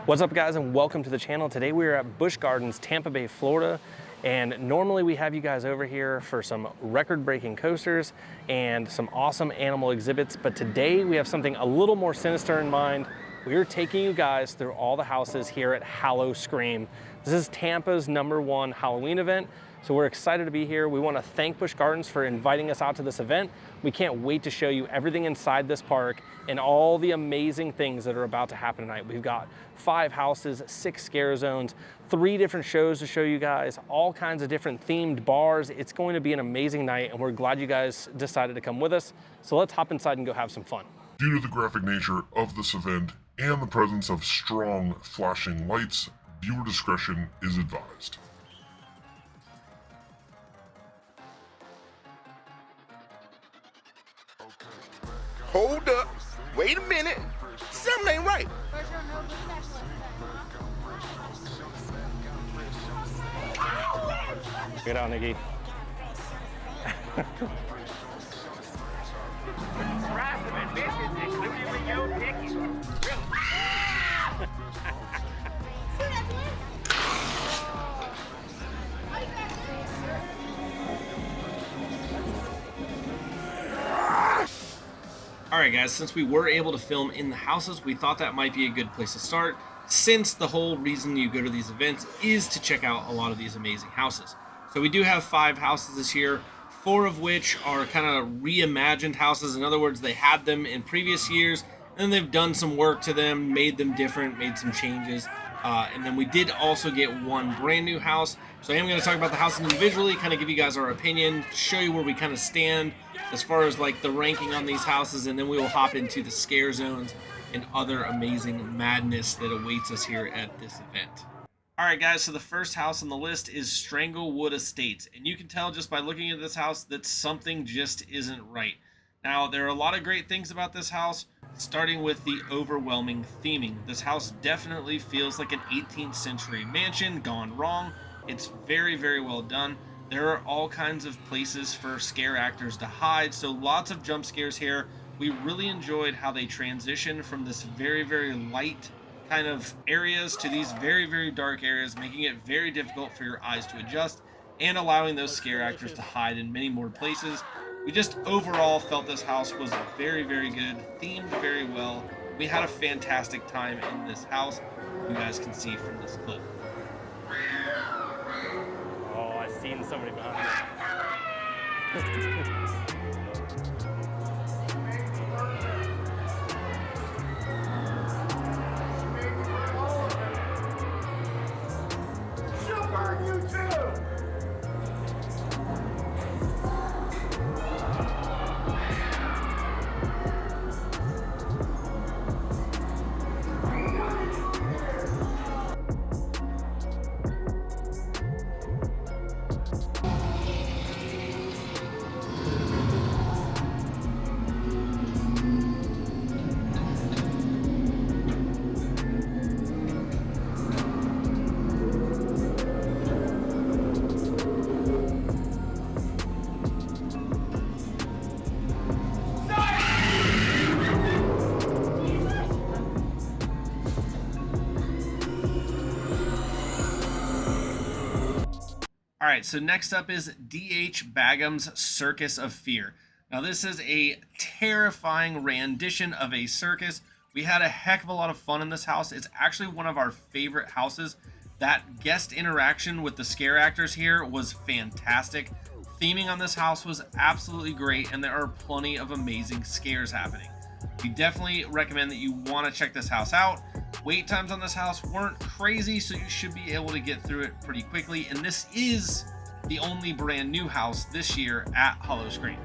What's up, guys, and welcome to the channel. Today we are at Busch Gardens, Tampa Bay, Florida, and normally we have you guys over here for some record-breaking coasters and some awesome animal exhibits, but today we have something a little more sinister in mind. We are taking you guys through all the houses here at Howl-o-Scream. This is Tampa's #1 Halloween event, so we're excited to be here. We want to thank Busch Gardens for inviting us out to this event. We can't wait to show you everything inside this park and all the amazing things that are about to happen tonight. We've got 5 houses, 6 scare zones, 3 different shows to show you guys, all kinds of different themed bars. It's going to be an amazing night, and we're glad you guys decided to come with us. So let's hop inside and go have some fun. Due to the graphic nature of this event and the presence of strong flashing lights, viewer discretion is advised. Hold up. Wait a minute. Something ain't right. Get out, Nikki. Alright guys, since we were able to film in the houses, we thought that might be a good place to start, since the whole reason you go to these events is to check out a lot of these amazing houses. So we do have 5 houses this year, 4 of which are kind of reimagined houses. In other words, they had them in previous years, and they've done some work to them, made them different, made some changes. And then we did also get 1 brand new house. So I am going to talk about the houses individually, kind of give you guys our opinion, show you where we kind of stand as far as like the ranking on these houses, and then we will hop into the scare zones and other amazing madness that awaits us here at this event. Alright guys, so the first house on the list is Stranglewood Estates, and you can tell just by looking at this house that something just isn't right. Now, there are a lot of great things about this house, starting with the overwhelming theming. This house definitely feels like an 18th century mansion gone wrong. It's very, very well done. There are all kinds of places for scare actors to hide, so lots of jump scares here. We really enjoyed how they transitioned from this very, very light kind of areas to these very, very dark areas, making it very difficult for your eyes to adjust and allowing those scare actors to hide in many more places. We just overall felt this house was very, very good, themed very well. We had a fantastic time in this house, you guys can see from this clip. Oh, I've seen somebody behind me. Alright, so next up is D.H. Bagham's Circus of Fear. Now this is a terrifying rendition of a circus. We had a heck of a lot of fun in this house. It's actually one of our favorite houses. That guest interaction with the scare actors here was fantastic. Theming on this house was absolutely great, and there are plenty of amazing scares happening. We definitely recommend that you want to check this house out. Wait times on this house weren't crazy, so you should be able to get through it pretty quickly, and this is the only brand new house this year at Howl-o-Scream.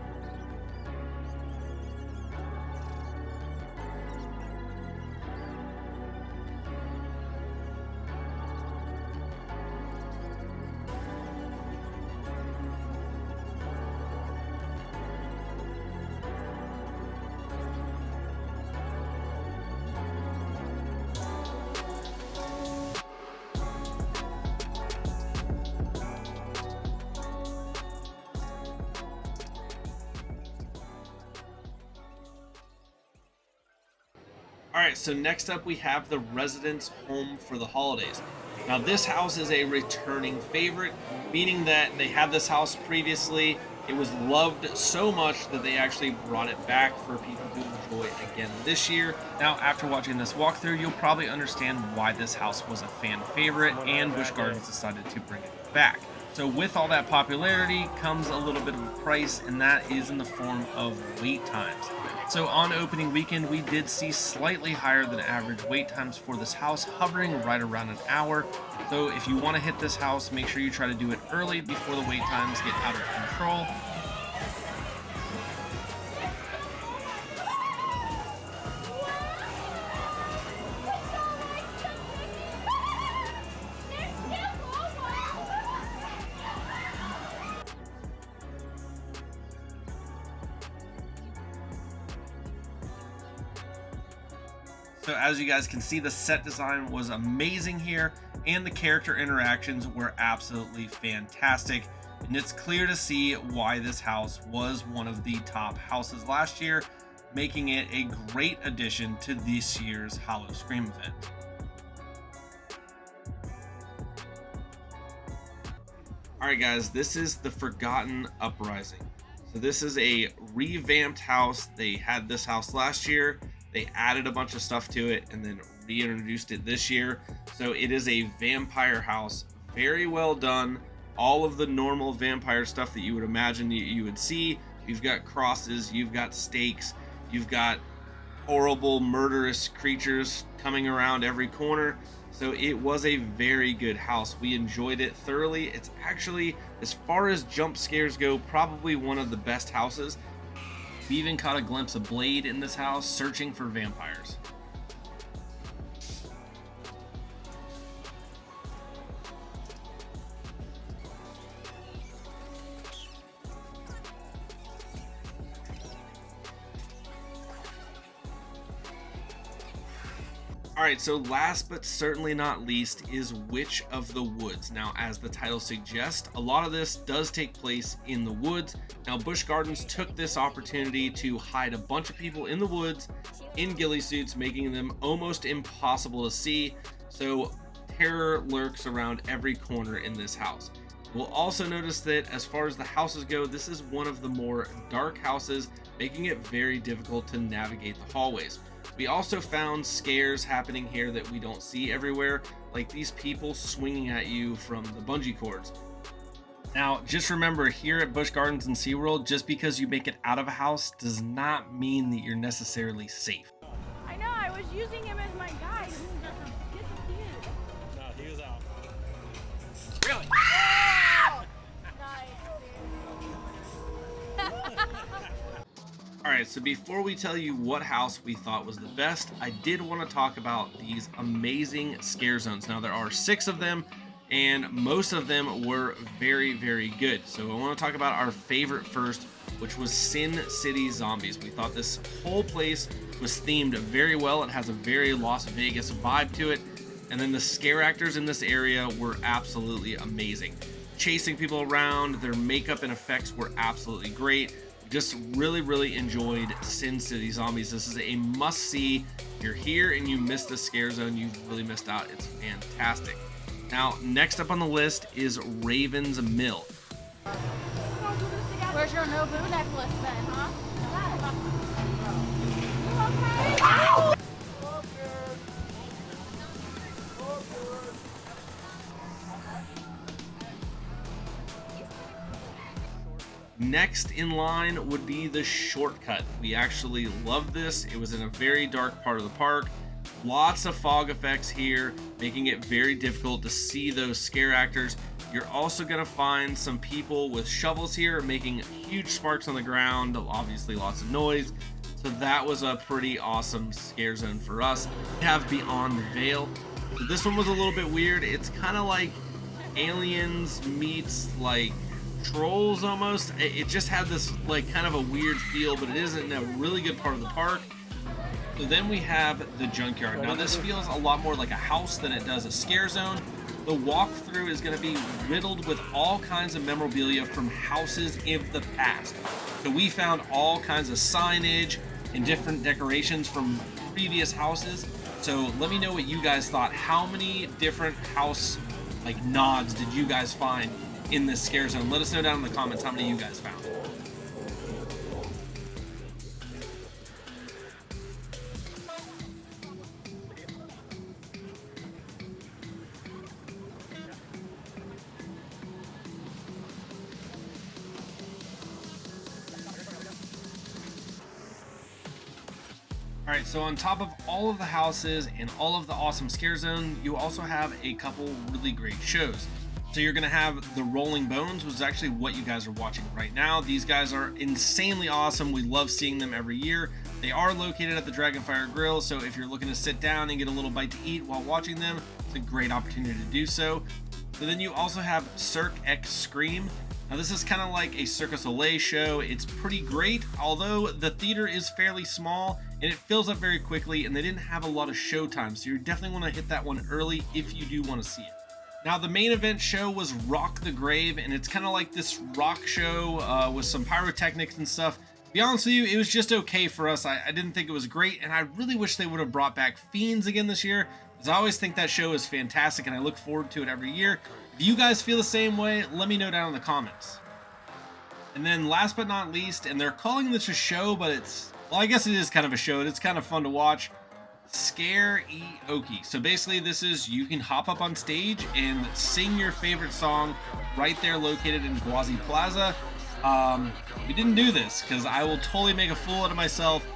All right, so next up we have the Residence Home for the Holidays. Now this house is a returning favorite, meaning that they had this house previously. It was loved so much that they actually brought it back for people to enjoy again this year. Now, after watching this walkthrough, you'll probably understand why this house was a fan favorite and Busch Gardens decided to bring it back. So with all that popularity comes a little bit of a price, and that is in the form of wait times. So on opening weekend, we did see slightly higher than average wait times for this house, hovering right around an hour. So if you want to hit this house, make sure you try to do it early before the wait times get out of control. So as you guys can see, the set design was amazing here, and the character interactions were absolutely fantastic. And it's clear to see why this house was one of the top houses last year, making it a great addition to this year's Howl-o-Scream event. Alright guys, this is the Forgotten Uprising. So this is a revamped house. They had this house last year. They added a bunch of stuff to it and then reintroduced it this year. So it is a vampire house, very well done. All of the normal vampire stuff that you would imagine you would see. You've got crosses, you've got stakes, you've got horrible murderous creatures coming around every corner. So it was a very good house. We enjoyed it thoroughly. It's actually, as far as jump scares go, probably one of the best houses. We even caught a glimpse of Blade in this house searching for vampires. Alright, so last but certainly not least is Witch of the Woods. Now, as the title suggests, a lot of this does take place in the woods. Now, Busch Gardens took this opportunity to hide a bunch of people in the woods in ghillie suits, making them almost impossible to see. So terror lurks around every corner in this house. We'll also notice that as far as the houses go, this is one of the more dark houses, making it very difficult to navigate the hallways. We also found scares happening here that we don't see everywhere, like these people swinging at you from the bungee cords. Now, just remember, here at Busch Gardens and SeaWorld, just because you make it out of a house does not mean that you're necessarily safe. I know, I was using him as my guide, and he just disappeared. No, he was out. Really? Oh! Nice. Alright, so before we tell you what house we thought was the best, I did want to talk about these amazing scare zones. Now, there are 6 of them, and most of them were very, very good. So I want to talk about our favorite first, which was Sin City Zombies. We thought this whole place was themed very well. It has a very Las Vegas vibe to it. And then the scare actors in this area were absolutely amazing. Chasing people around, their makeup and effects were absolutely great. Just really enjoyed Sin City Zombies. This is a must-see. If you're here and you missed the scare zone, you've really missed out. It's fantastic. Now, next up on the list is Raven's Mill. Where's your Nobu necklace then, huh? Next in line would be the Shortcut. We actually loved this. It was in a very dark part of the park. Lots of fog effects here, making it very difficult to see those scare actors. You're also going to find some people with shovels here, making huge sparks on the ground, obviously lots of noise. So that was a pretty awesome scare zone for us. We have Beyond the Veil. So this one was a little bit weird. It's kind of like Aliens meets like Trolls almost. It just had this like kind of a weird feel, but it is in a really good part of the park. So then we have the Junkyard. Now this feels a lot more like a house than it does a scare zone. The walkthrough is going to be riddled with all kinds of memorabilia from houses of the past. So we found all kinds of signage and different decorations from previous houses. So let me know what you guys thought. How many different house like nods did you guys find in this scare zone? Let us know down in the comments how many you guys found. All right, so on top of all of the houses and all of the awesome scare zone, you also have a couple really great shows. So you're gonna have the Rolling Bones, which is actually what you guys are watching right now. These guys are insanely awesome. We love seeing them every year. They are located at the Dragonfire Grill, so if you're looking to sit down and get a little bite to eat while watching them, it's a great opportunity to do so. So then you also have Cirque X Scream. Now this is kind of like a Circus Olay show. It's pretty great, although the theater is fairly small and it fills up very quickly, and they didn't have a lot of show time, so you definitely want to hit that one early if you do want to see it. Now the main event show was Rock the Grave, and it's kind of like this rock show with some pyrotechnics and stuff. To be honest with you, it was just okay for us. I didn't think it was great, and I really wish they would have brought back Fiends again this year, because I always think that show is fantastic and I look forward to it every year. If you guys feel the same way, let me know down in the comments. And then last but not least, and they're calling this a show, but it's, well, I guess it is kind of a show. It's kind of fun to watch. Scare-E-Okie. So basically this is, you can hop up on stage and sing your favorite song right there located in Gwazi Plaza. We didn't do this because I will totally make a fool out of myself.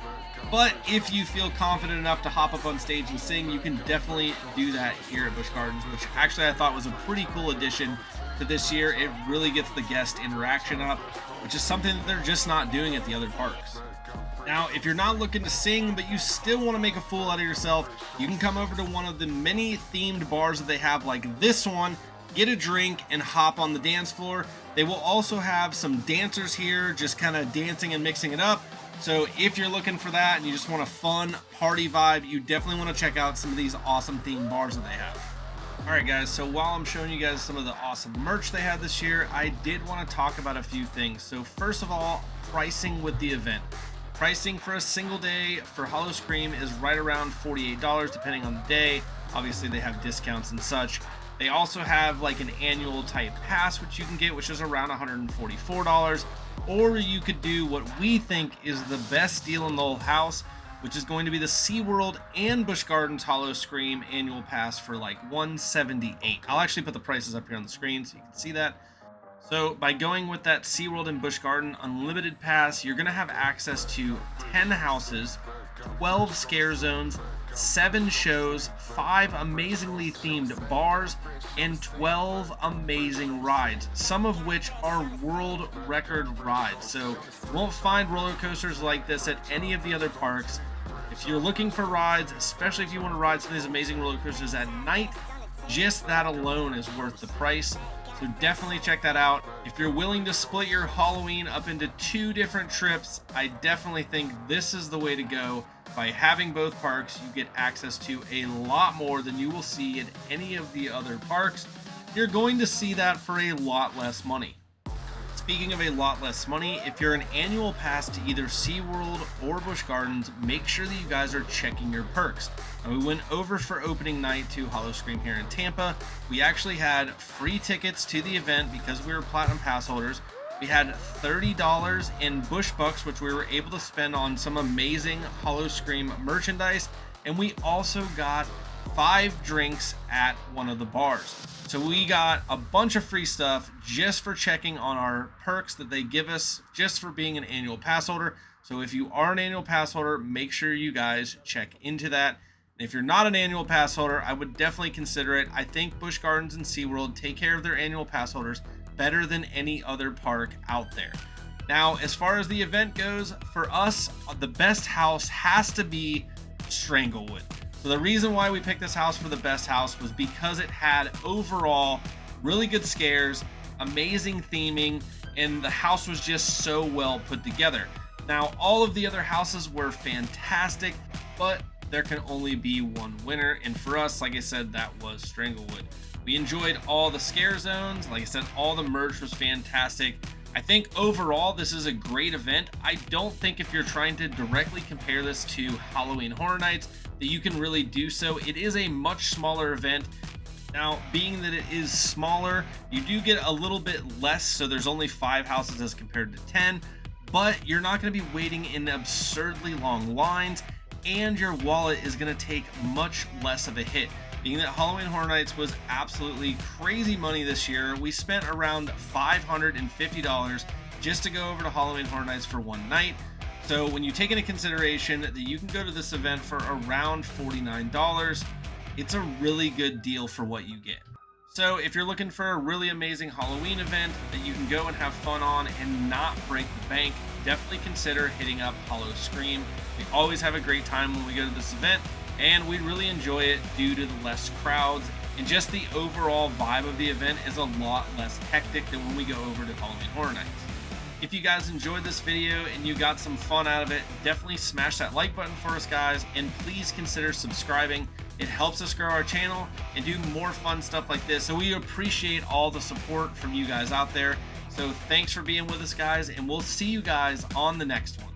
But if you feel confident enough to hop up on stage and sing, you can definitely do that here at Busch Gardens, which actually I thought was a pretty cool addition to this year. It really gets the guest interaction up, which is something that they're just not doing at the other parks. Now, if you're not looking to sing, but you still want to make a fool out of yourself, you can come over to one of the many themed bars that they have, like this one, get a drink, and hop on the dance floor. They will also have some dancers here, just kind of dancing and mixing it up. So if you're looking for that and you just want a fun party vibe, you definitely want to check out some of these awesome themed bars that they have. Alright guys, so while I'm showing you guys some of the awesome merch they had this year, I did want to talk about a few things. So first of all, pricing with the event. Pricing for a single day for Howl-O-Scream is right around $48 depending on the day. Obviously they have discounts and such. They also have like an annual type pass which you can get, which is around $144. Or you could do what we think is the best deal in the whole house, which is going to be the SeaWorld and Busch Gardens Howl-O-Scream annual pass for like $178. I'll actually put the prices up here on the screen so you can see that. So by going with that SeaWorld and Busch Garden Unlimited Pass, you're going to have access to 10 houses, 12 scare zones, 7 shows, 5 amazingly themed bars, and 12 amazing rides, some of which are world record rides. So you won't find roller coasters like this at any of the other parks. If you're looking for rides, especially if you want to ride some of these amazing roller coasters at night, just that alone is worth the price. So definitely check that out. If you're willing to split your Halloween up into 2 different trips, I definitely think this is the way to go. By having both parks, you get access to a lot more than you will see at any of the other parks. You're going to see that for a lot less money. Speaking of a lot less money, if you're an annual pass to either SeaWorld or Busch Gardens, make sure that you guys are checking your perks. Now, we went over for opening night to Howl-O-Scream here in Tampa. We actually had free tickets to the event because we were Platinum Pass holders. We had $30 in Busch Bucks, which we were able to spend on some amazing Howl-O-Scream merchandise. And we also got 5 drinks at one of the bars. So we got a bunch of free stuff just for checking on our perks that they give us just for being an annual pass holder. So if you are an annual pass holder, make sure you guys check into that. And if you're not an annual pass holder, I would definitely consider it. I think Busch Gardens and SeaWorld take care of their annual pass holders better than any other park out there. Now, as far as the event goes, for us, the best house has to be Stranglewood. So the reason why we picked this house for the best house was because it had overall really good scares, amazing theming, and the house was just so well put together. Now, all of the other houses were fantastic, but there can only be one winner, and for us, like I said, that was Stranglewood. We enjoyed all the scare zones. Like I said, all the merch was fantastic. I think overall this is a great event. I don't think if you're trying to directly compare this to Halloween Horror Nights that you can really do so. It is a much smaller event. Now, being that it is smaller, you do get a little bit less, so there's only 5 houses as compared to 10, but you're not going to be waiting in absurdly long lines, and your wallet is going to take much less of a hit. Being that Halloween Horror Nights was absolutely crazy money this year, we spent around $550 just to go over to Halloween Horror Nights for one night. So when you take into consideration that you can go to this event for around $49, it's a really good deal for what you get. So if you're looking for a really amazing Halloween event that you can go and have fun on and not break the bank, definitely consider hitting up Howl-o-Scream. We always have a great time when we go to this event, and we really enjoy it due to the less crowds, and just the overall vibe of the event is a lot less hectic than when we go over to Halloween Horror Nights. If you guys enjoyed this video and you got some fun out of it, definitely smash that like button for us, guys, and please consider subscribing. It helps us grow our channel and do more fun stuff like this, so we appreciate all the support from you guys out there. So thanks for being with us, guys, and we'll see you guys on the next one.